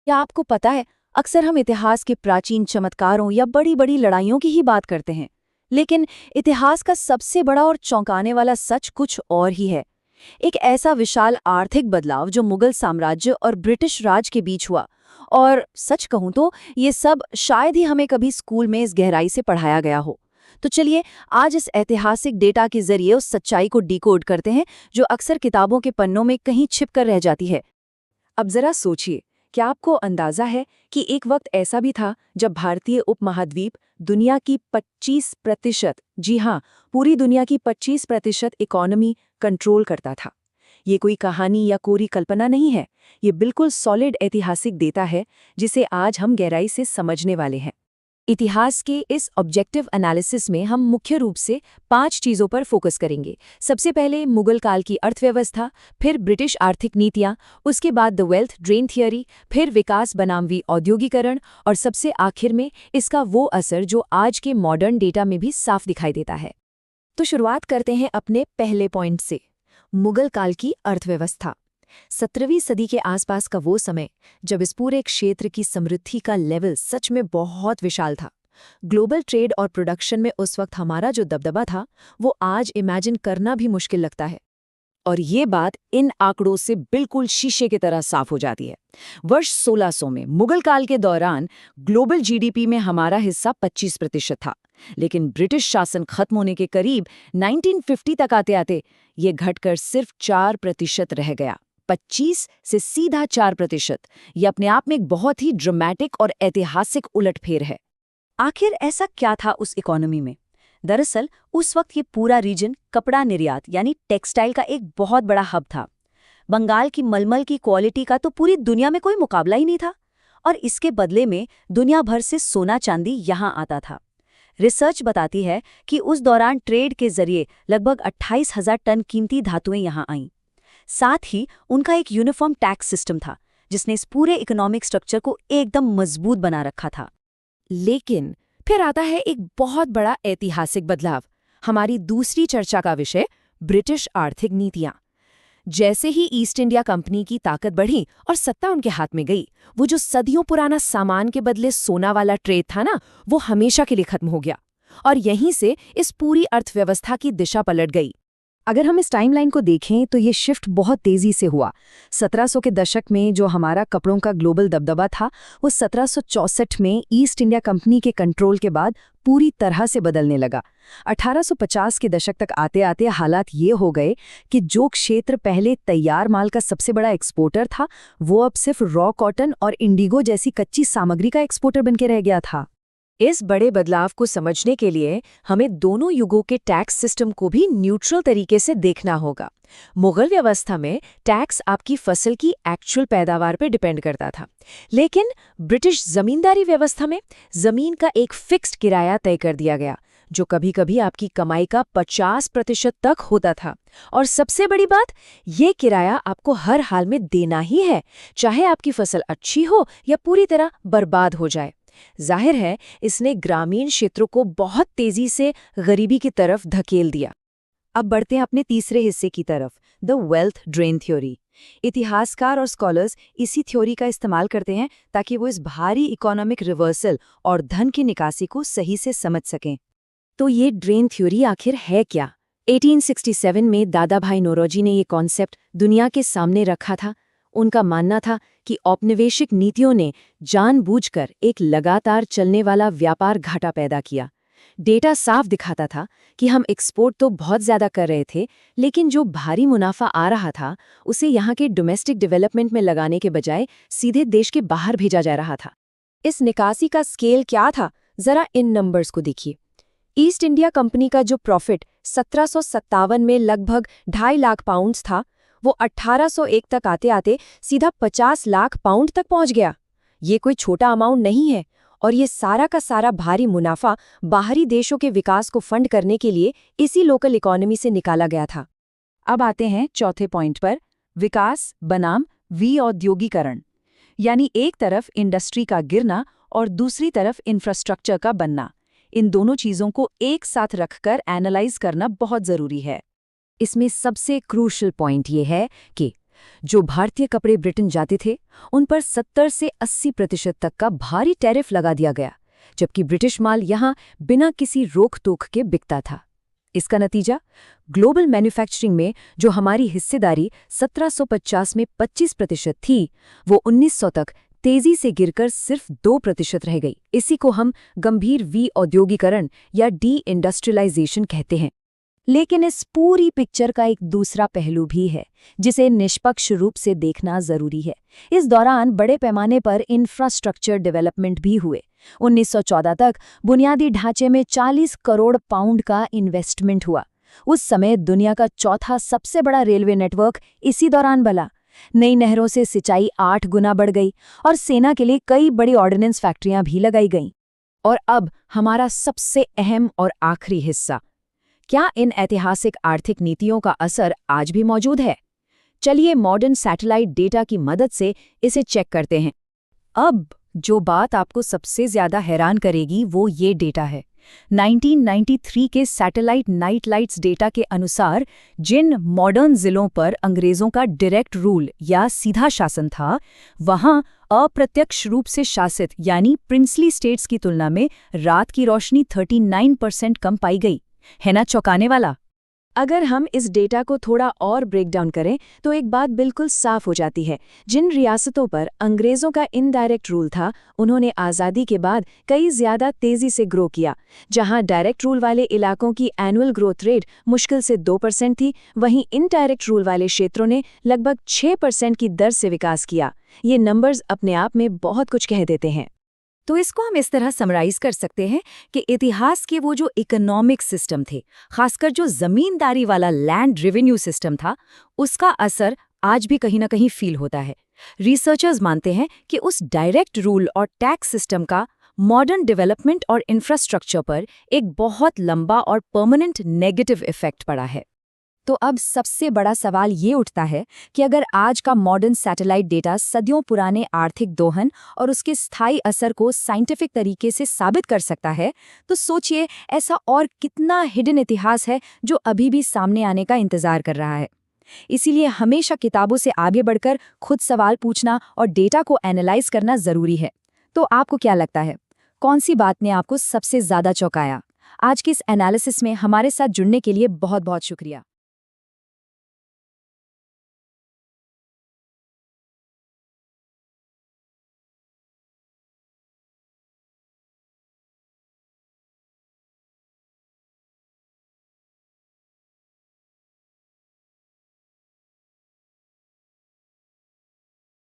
क्या आपको पता है, अक्सर हम इतिहास के प्राचीन चमत्कारों या बड़ी बड़ी लड़ाइयों की ही बात करते हैं, लेकिन इतिहास का सबसे बड़ा और चौंकाने वाला सच कुछ और ही है। एक ऐसा विशाल आर्थिक बदलाव जो मुगल साम्राज्य और ब्रिटिश राज के बीच हुआ। और सच कहूं तो ये सब शायद ही हमें कभी स्कूल में इस गहराई से पढ़ाया गया हो। तो चलिए, आज इस ऐतिहासिक डेटा के जरिए उस सच्चाई को डिकोड करते हैं जो अक्सर किताबों के पन्नों में कहीं छिप कर रह जाती है। अब जरा सोचिए, क्या आपको अंदाजा है कि एक वक्त ऐसा भी था जब भारतीय उपमहाद्वीप दुनिया की 25%, जी हाँ, पूरी दुनिया की 25% इकोनॉमी कंट्रोल करता था। ये कोई कहानी या कोरी कल्पना नहीं है, ये बिल्कुल सॉलिड ऐतिहासिक डेटा है जिसे आज हम गहराई से समझने वाले हैं। इतिहास के इस ऑब्जेक्टिव एनालिसिस में हम मुख्य रूप से 5 चीज़ों पर फोकस करेंगे। सबसे पहले मुगल काल की अर्थव्यवस्था, फिर ब्रिटिश आर्थिक नीतियाँ, उसके बाद द वेल्थ ड्रेन थियरी, फिर विकास बनाम औद्योगिकरण, और सबसे आखिर में इसका वो असर जो आज के मॉडर्न डेटा में भी साफ दिखाई देता है। तो शुरुआत करते हैं अपने पहले पॉइंट से, मुगल काल की अर्थव्यवस्था। 17वीं सदी के आसपास का वो समय जब इस पूरे क्षेत्र की समृद्धि का लेवल सच में बहुत विशाल था। ग्लोबल ट्रेड और प्रोडक्शन में उस वक्त हमारा जो दबदबा था वो आज इमेजिन करना भी मुश्किल लगता है। और ये बात इन आंकड़ों से बिल्कुल शीशे की तरह साफ हो जाती है। वर्ष 1600 में मुगल काल के दौरान ग्लोबल जीडीपी में हमारा हिस्सा 25% था, लेकिन ब्रिटिश शासन खत्म होने के करीब 1950 तक आते आते ये घटकर सिर्फ 4% रह गया। 25 से सीधा 4%। ये अपने आप में एक बहुत ही ड्रामेटिक और ऐतिहासिक उलटफेर है। आखिर ऐसा क्या था उस इकोनॉमी में? दरअसल उस वक्त ये पूरा रीजन कपड़ा निर्यात यानी टेक्सटाइल का एक बहुत बड़ा हब था। बंगाल की मलमल की क्वालिटी का तो पूरी दुनिया में कोई मुकाबला ही नहीं था, और इसके बदले में दुनिया भर से सोना चांदी यहाँ आता था। रिसर्च बताती है कि उस दौरान ट्रेड के जरिए लगभग 28,000 टन कीमती धातुएं यहाँ आईं। साथ ही उनका एक यूनिफॉर्म टैक्स सिस्टम था जिसने इस पूरे इकोनॉमिक स्ट्रक्चर को एकदम मजबूत बना रखा था। लेकिन फिर आता है एक बहुत बड़ा ऐतिहासिक बदलाव, हमारी दूसरी चर्चा का विषय, ब्रिटिश आर्थिक नीतियां। जैसे ही ईस्ट इंडिया कंपनी की ताकत बढ़ी और सत्ता उनके हाथ में गई, वो जो सदियों पुराना सामान के बदले सोना वाला ट्रेड था ना, वो हमेशा के लिए खत्म हो गया। और यहीं से इस पूरी अर्थव्यवस्था की दिशा पलट गई। अगर हम इस टाइमलाइन को देखें तो ये शिफ्ट बहुत तेजी से हुआ। 1700 के दशक में जो हमारा कपड़ों का ग्लोबल दबदबा था, वो 1764 में ईस्ट इंडिया कंपनी के कंट्रोल के बाद पूरी तरह से बदलने लगा। 1850 के दशक तक आते आते हालात ये हो गए कि जो क्षेत्र पहले तैयार माल का सबसे बड़ा एक्सपोर्टर था, वो अब सिर्फ रॉ कॉटन और इंडिगो जैसी कच्ची सामग्री का एक्सपोर्टर बनके रह गया था। इस बड़े बदलाव को समझने के लिए हमें दोनों युगों के टैक्स सिस्टम को भी न्यूट्रल तरीके से देखना होगा। मुगल व्यवस्था में टैक्स आपकी फसल की एक्चुअल पैदावार पर डिपेंड करता था, लेकिन ब्रिटिश जमींदारी व्यवस्था में जमीन का एक फिक्स्ड किराया तय कर दिया गया, जो कभी-कभी आपकी कमाई का 50% तक होता था। और सबसे बड़ी बात, ये किराया आपको हर हाल में देना ही है, चाहे आपकी फसल अच्छी हो या पूरी तरह बर्बाद हो जाए। जाहिर है, इसने ग्रामीण क्षेत्रों को बहुत तेजी से गरीबी की तरफ धकेल दिया। अब बढ़ते हैं अपने तीसरे हिस्से की तरफ, द वेल्थ ड्रेन थ्योरी। इतिहासकार और स्कॉलर्स इसी थ्योरी का इस्तेमाल करते हैं ताकि वो इस भारी इकोनॉमिक रिवर्सल और धन की निकासी को सही से समझ सकें। तो ये ड्रेन थ्योरी आखिर है क्या? 1867 में दादा भाई नौरोजी ने ये कॉन्सेप्ट दुनिया के सामने रखा था। उनका मानना था कि औपनिवेशिक नीतियों ने जानबूझकर एक लगातार चलने वाला व्यापार घाटा पैदा किया। डेटा साफ दिखाता था कि हम एक्सपोर्ट तो बहुत ज़्यादा कर रहे थे, लेकिन जो भारी मुनाफा आ रहा था उसे यहाँ के डोमेस्टिक डेवलपमेंट में लगाने के बजाय सीधे देश के बाहर भेजा जा रहा था। इस निकासी का स्केल क्या था? ज़रा इन नंबर्स को देखिए। ईस्ट इंडिया कंपनी का जो प्रॉफिट 1757 में लगभग 2.5 लाख पाउंड्स था, वो 1801 तक आते आते सीधा 50 लाख पाउंड तक पहुंच गया। ये कोई छोटा अमाउंट नहीं है, और ये सारा का सारा भारी मुनाफा बाहरी देशों के विकास को फंड करने के लिए इसी लोकल इकोनॉमी से निकाला गया था। अब आते हैं चौथे पॉइंट पर, विकास बनाम विऔद्योगीकरण। यानी एक तरफ इंडस्ट्री का गिरना और दूसरी तरफ इंफ्रास्ट्रक्चर का बनना। इन दोनों चीज़ों को एक साथ रखकर एनालाइज करना बहुत ज़रूरी है। इसमें सबसे क्रूशल पॉइंट ये है कि जो भारतीय कपड़े ब्रिटेन जाते थे उन पर 70 से 80% तक का भारी टैरिफ लगा दिया गया, जबकि ब्रिटिश माल यहां बिना किसी रोक टोक के बिकता था। इसका नतीजा, ग्लोबल मैन्युफैक्चरिंग में जो हमारी हिस्सेदारी 1750 में 25% थी, वो 1900 तक तेजी से गिरकर सिर्फ 2% रह गई। इसी को हम गंभीर औद्योगिकरण या डी इंडस्ट्रियलाइजेशन कहते हैं। लेकिन इस पूरी पिक्चर का एक दूसरा पहलू भी है, जिसे निष्पक्ष रूप से देखना जरूरी है। इस दौरान बड़े पैमाने पर इंफ्रास्ट्रक्चर डेवलपमेंट भी हुए। 1914 तक बुनियादी ढांचे में 40 करोड़ पाउंड का इन्वेस्टमेंट हुआ। उस समय दुनिया का चौथा सबसे बड़ा रेलवे नेटवर्क इसी दौरान बना। नई नहरों से सिंचाई 8 गुना बढ़ गई और सेना के लिए कई बड़ी ऑर्डिनेंस फैक्ट्रियां भी लगाई गईं। और अब हमारा सबसे अहम और आखिरी हिस्सा, क्या इन ऐतिहासिक आर्थिक नीतियों का असर आज भी मौजूद है? चलिए मॉडर्न सैटेलाइट डेटा की मदद से इसे चेक करते हैं। अब जो बात आपको सबसे ज्यादा हैरान करेगी वो ये डेटा है। 1993 के सैटेलाइट नाइट लाइट्स डेटा के अनुसार जिन मॉडर्न जिलों पर अंग्रेजों का डायरेक्ट रूल या सीधा शासन था, वहां अप्रत्यक्ष रूप से शासित यानी प्रिंसली स्टेट्स की तुलना में रात की रोशनी 39% कम पाई गई। है ना चौंकाने वाला? अगर हम इस डेटा को थोड़ा और ब्रेक डाउन करें तो एक बात बिल्कुल साफ हो जाती है। जिन रियासतों पर अंग्रेजों का इनडायरेक्ट रूल था, उन्होंने आज़ादी के बाद कई ज्यादा तेजी से ग्रो किया। जहां डायरेक्ट रूल वाले इलाकों की एनुअल ग्रोथ रेट मुश्किल से 2% थी, वहीं इनडायरेक्ट रूल वाले क्षेत्रों ने लगभग 6% की दर से विकास किया। ये नंबर्स अपने आप में बहुत कुछ कह देते हैं। तो इसको हम इस तरह समराइज कर सकते हैं कि इतिहास के वो जो इकोनॉमिक सिस्टम थे, खासकर जो जमींदारी वाला लैंड रेवेन्यू सिस्टम था, उसका असर आज भी कहीं ना कहीं फील होता है। रिसर्चर्स मानते हैं कि उस डायरेक्ट रूल और टैक्स सिस्टम का मॉडर्न डेवलपमेंट और इंफ्रास्ट्रक्चर पर एक बहुत लंबा और परमानेंट नेगेटिव इफेक्ट पड़ा है। तो अब सबसे बड़ा सवाल ये उठता है कि अगर आज का मॉडर्न सैटेलाइट डेटा सदियों पुराने आर्थिक दोहन और उसके स्थायी असर को साइंटिफिक तरीके से साबित कर सकता है, तो सोचिए ऐसा और कितना हिडन इतिहास है जो अभी भी सामने आने का इंतजार कर रहा है। इसीलिए हमेशा किताबों से आगे बढ़कर खुद सवाल पूछना और डेटा को एनालाइज करना जरूरी है। तो आपको क्या लगता है, कौन सी बात ने आपको सबसे ज्यादा चौंकाया? आज के इस एनालिसिस में हमारे साथ जुड़ने के लिए बहुत बहुत शुक्रिया।